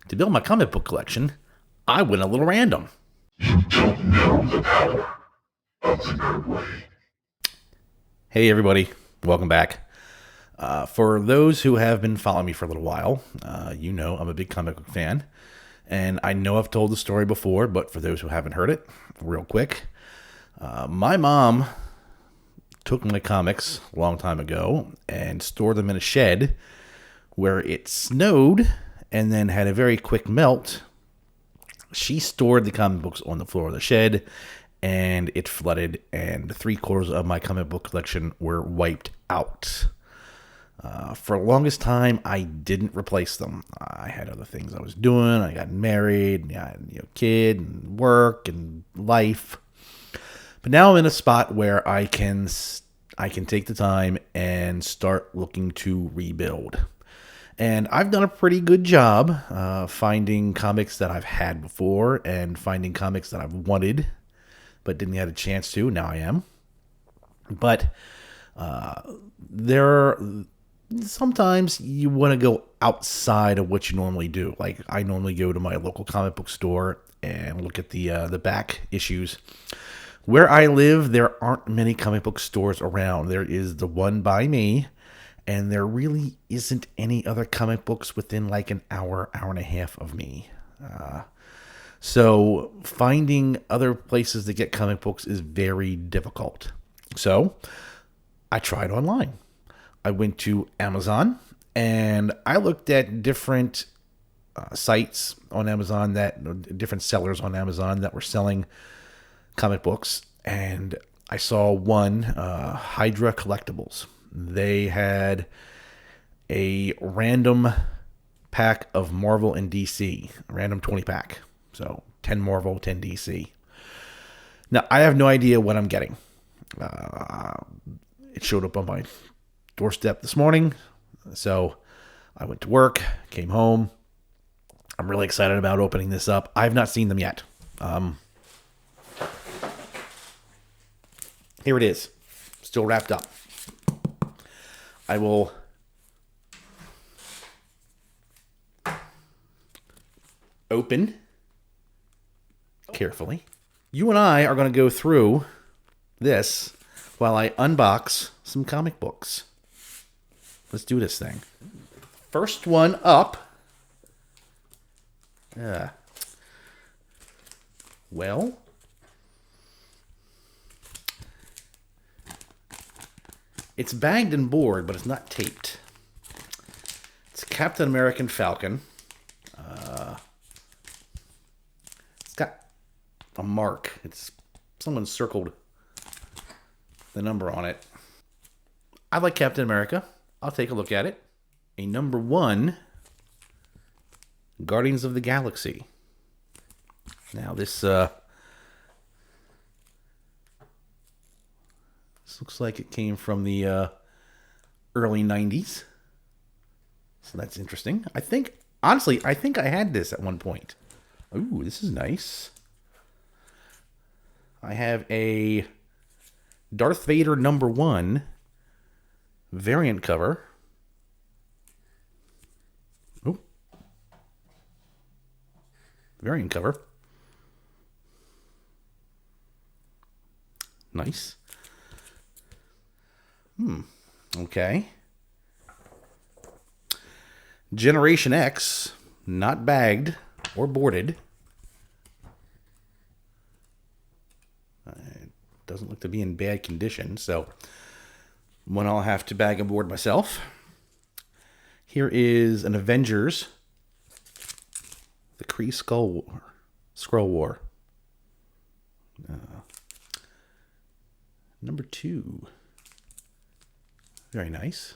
To build my comic book collection, I went a little random. You don't know the power of the nerd way. Hey, everybody, welcome back. For those who have been following me for a little while, you know I'm a big comic book fan. And I know I've told the story before, but for those who haven't heard it, real quick, my mom took my comics a long time ago and stored them in a shed where it snowed and then had a very quick melt. She stored the comic books on the floor of the shed, and it flooded, and 3/4 of my comic book collection were wiped out. For the longest time, I didn't replace them. I had other things I was doing. I got married, got kid, and work, and life. But now I'm in a spot where I can take the time and start looking to rebuild. And I've done a pretty good job finding comics that I've had before and finding comics that I've wanted but didn't get a chance to. Now I am. But sometimes you want to go outside of what you normally do. Like I normally go to my local comic book store and look at the back issues. Where I live, there aren't many comic book stores around. There is the one by me, and there really isn't any other comic books within like an hour and a half of me. So finding other places to get comic books is very difficult. So I tried online. I went to Amazon and I looked at different sites on Amazon, different sellers on Amazon that were selling comic books. And I saw one, Hydra Collectibles. They had a random pack of Marvel and DC, a random 20 pack. So 10 Marvel, 10 DC. Now, I have no idea what I'm getting. It showed up on my doorstep this morning. So I went to work, came home. I'm really excited about opening this up. I've not seen them yet. Here it is, still wrapped up. I will open carefully. You and I are going to go through this while I unbox some comic books. Let's do this thing. First one up. Well, it's bagged and board, but it's not taped. It's Captain American Falcon. It's got a mark. Someone circled the number on it. I like Captain America. I'll take a look at it. A number 1, Guardians of the Galaxy. Now this looks like it came from the early 90s. So that's interesting. Honestly, I think I had this at one point. Ooh, this is nice. I have a Darth Vader number 1 variant cover. Ooh. Variant cover. Nice. Okay. Generation X, not bagged or boarded. It doesn't look to be in bad condition, so one I'll have to bag and board myself. Here is an Avengers, the Kree Skrull War. Number 2. Very nice.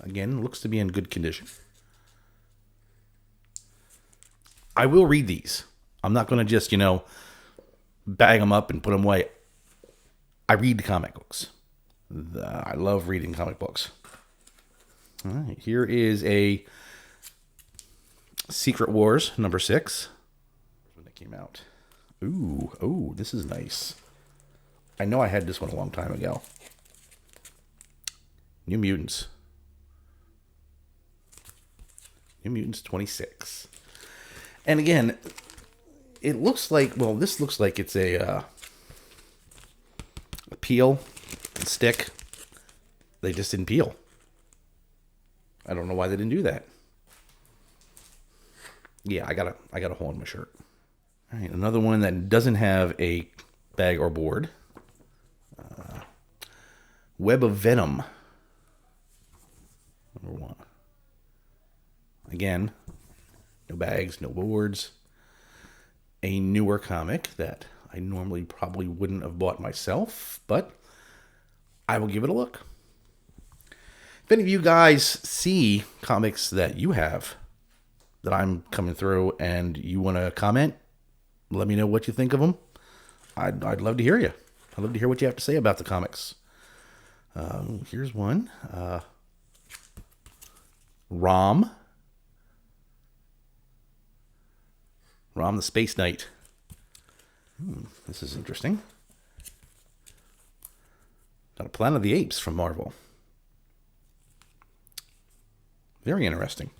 Again, looks to be in good condition. I will read these. I'm not going to just, bag them up and put them away. I read comic books. I love reading comic books. All right, here is a Secret Wars number 6. When it came out. Ooh, this is nice. I know I had this one a long time ago. New Mutants. New Mutants 26. And again, it looks like, well, this looks like it's a peel and stick. They just didn't peel. I don't know why they didn't do that. Yeah, I got a hole in my shirt. All right, another one that doesn't have a bag or board. Web of Venom. Number 1. Again, no bags, no boards. A newer comic that I normally probably wouldn't have bought myself, but I will give it a look. If any of you guys see comics that you have that I'm coming through and you want to comment, let me know what you think of them. I'd love to hear you. I'd love to hear what you have to say about the comics. Here's one. Rom the Space Knight. This is interesting. Got a Planet of the Apes from Marvel. Very interesting.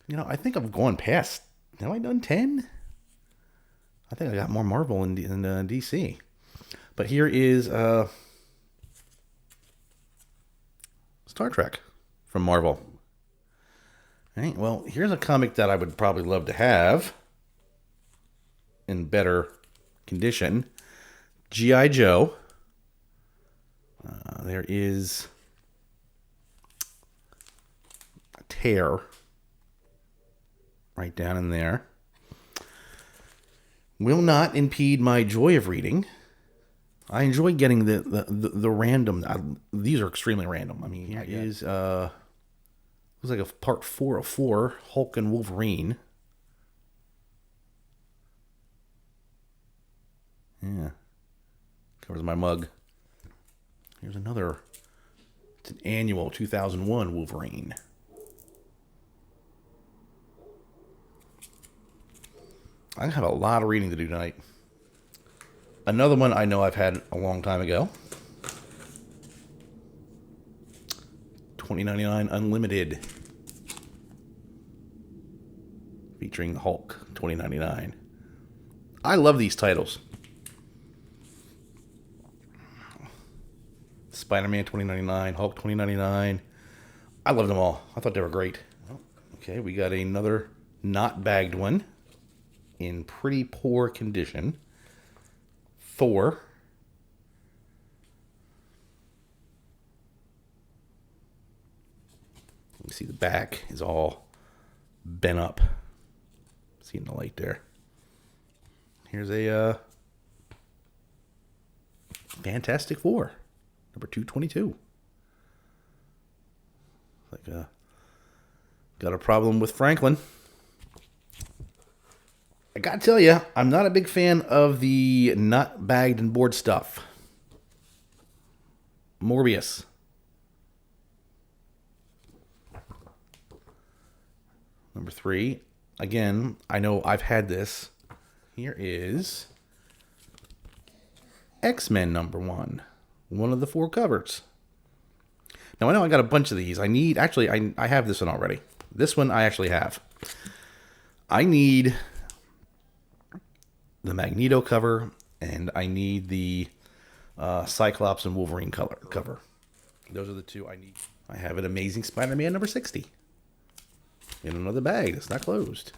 You know, I think I've gone past. Have I done 10? I think I got more Marvel in DC. But here is Star Trek from Marvel. All right, well, here's a comic that I would probably love to have in better condition. G.I. Joe. There is a tear right down in there. Will not impede my joy of reading. I enjoy getting the random. These are extremely random. I mean, here is looks like a part 4 of 4, Hulk and Wolverine. Yeah, covers my mug. Here's another. It's an annual 2001 Wolverine. I have a lot of reading to do tonight. Another one I know I've had a long time ago. $20.99 Unlimited. Featuring Hulk, $20.99. I love these titles. Spider-Man, $20.99. Hulk, $20.99. I love them all. I thought they were great. Okay, we got another not bagged one in pretty poor condition. Thor. You see the back is all bent up. See in the light there. Here's a Fantastic Four, number 222. Like got a problem with Franklin. I gotta tell you, I'm not a big fan of the not bagged and board stuff. Morbius. Number 3. Again, I know I've had this. Here is X-Men number 1. One of the 4 covers. Now, I know I got a bunch of these. I have this one already. This one I actually have. I need the Magneto cover, and I need the Cyclops and Wolverine cover. Those are the 2 I need. I have an Amazing Spider-Man number 60. In another bag that's not closed.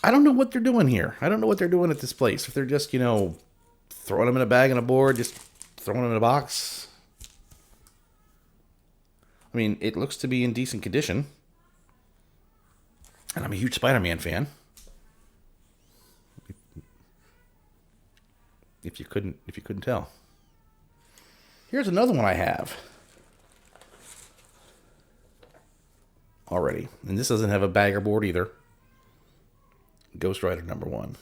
I don't know what they're doing here. I don't know what they're doing at this place. If they're just, throwing them in a bag on a board, just throwing them in a box. I mean, it looks to be in decent condition. And I'm a huge Spider-Man fan. If you couldn't tell. Here's another one I have already. And this doesn't have a bag or board either. Ghost Rider number 1.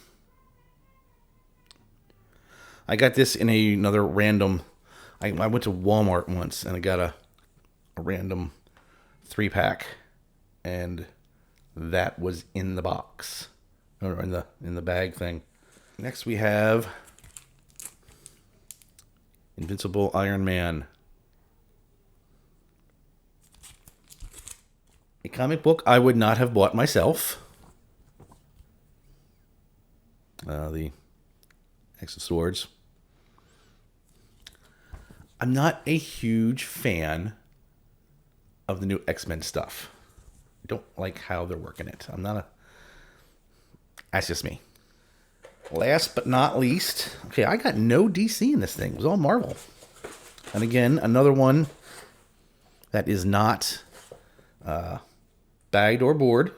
I got this in another random. I went to Walmart once and I got a random 3-pack, and that was in the box or in the bag thing. Next we have Invincible Iron Man. A comic book I would not have bought myself. The X of Swords. I'm not a huge fan of the new X-Men stuff. I don't like how they're working it. I'm not a... That's just me. Last but not least, okay, I got no DC in this thing. It was all Marvel. And again, another one that is not bagged or board.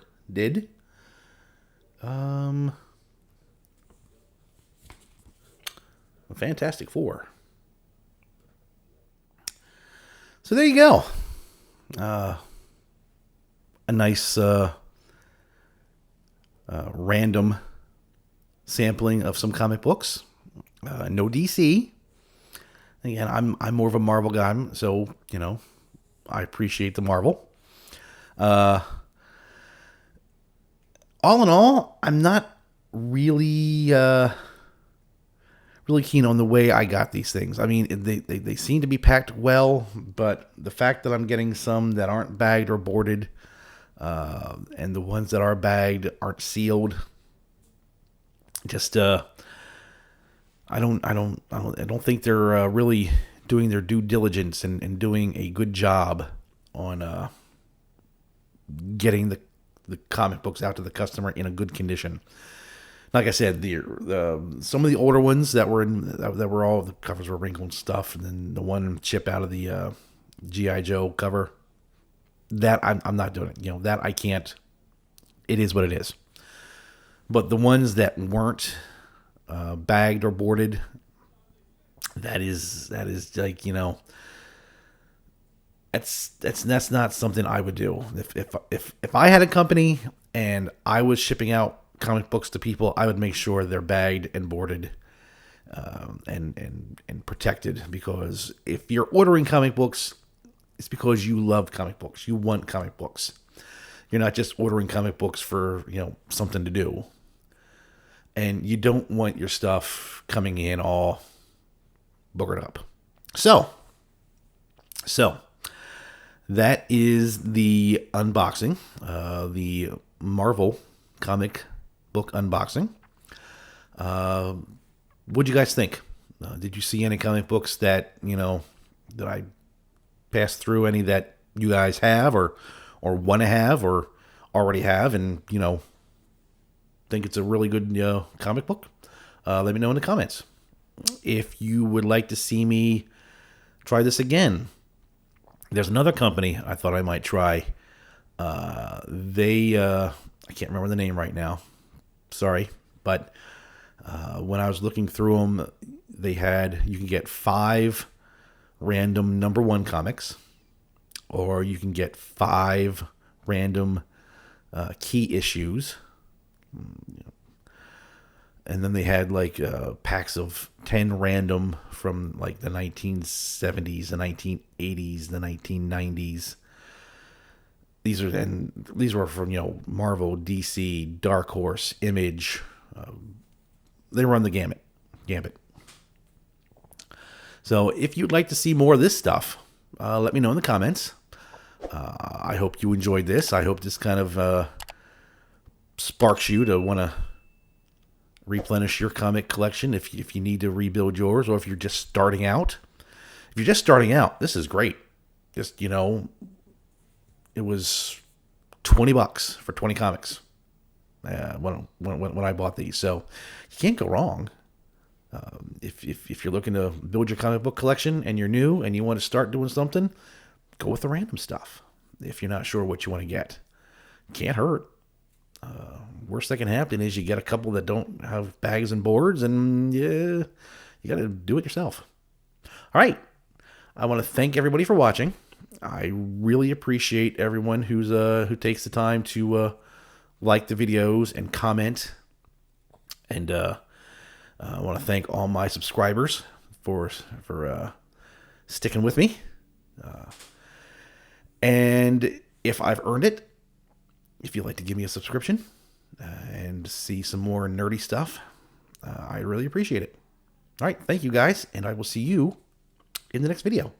Fantastic Four. So there you go. A nice random sampling of some comic books. No DC. Again, I'm more of a Marvel guy, so I appreciate the Marvel. All in all, I'm not really really keen on the way I got these things. I mean, they seem to be packed well, but the fact that I'm getting some that aren't bagged or boarded, and the ones that are bagged aren't sealed, just I don't think they're really doing their due diligence and doing a good job on getting the comic books out to the customer in a good condition. Like I said, some of the older ones that were all the covers were wrinkled and stuff, and then the one chip out of the GI Joe cover, that I'm not doing it. That I can't. It is what it is. But the ones that weren't bagged or boarded, that is like that's not something I would do. If I had a company and I was shipping out comic books to people, I would make sure they're bagged and boarded, and protected. Because if you're ordering comic books, it's because you love comic books. You want comic books. You're not just ordering comic books for something to do. And you don't want your stuff coming in all boogered up. So that is the unboxing, the Marvel comic book unboxing. What'd you guys think? Did you see any comic books that that I passed through? Any that you guys have or want to have or already have, and think it's a really good comic book? Let me know in the comments. If you would like to see me try this again, there's another company I thought I might try. I can't remember the name right now. Sorry, but when I was looking through them, you can get 5 random #1 comics, or you can get 5 random key issues. And then they had like packs of 10 random from like the 1970s, the 1980s, the 1990s. These were from Marvel, DC, Dark Horse, Image. They run the gambit. So if you'd like to see more of this stuff, let me know in the comments. I hope you enjoyed this. I hope this kind of sparks you to want to replenish your comic collection if you need to rebuild yours, or if you're just starting out. If you're just starting out, this is great. Just it was $20 for 20 comics when I bought these, so you can't go wrong. If you're looking to build your comic book collection and you're new and you want to start doing something, go with the random stuff. If you're not sure what you want to get, can't hurt. Worst that can happen is you get a couple that don't have bags and boards, and you got to do it yourself. All right. I want to thank everybody for watching. I really appreciate everyone who takes the time to like the videos and comment. And I want to thank all my subscribers for sticking with me. And if I've earned it, if you'd like to give me a subscription and see some more nerdy stuff, I really appreciate it. All right, thank you guys, and I will see you in the next video.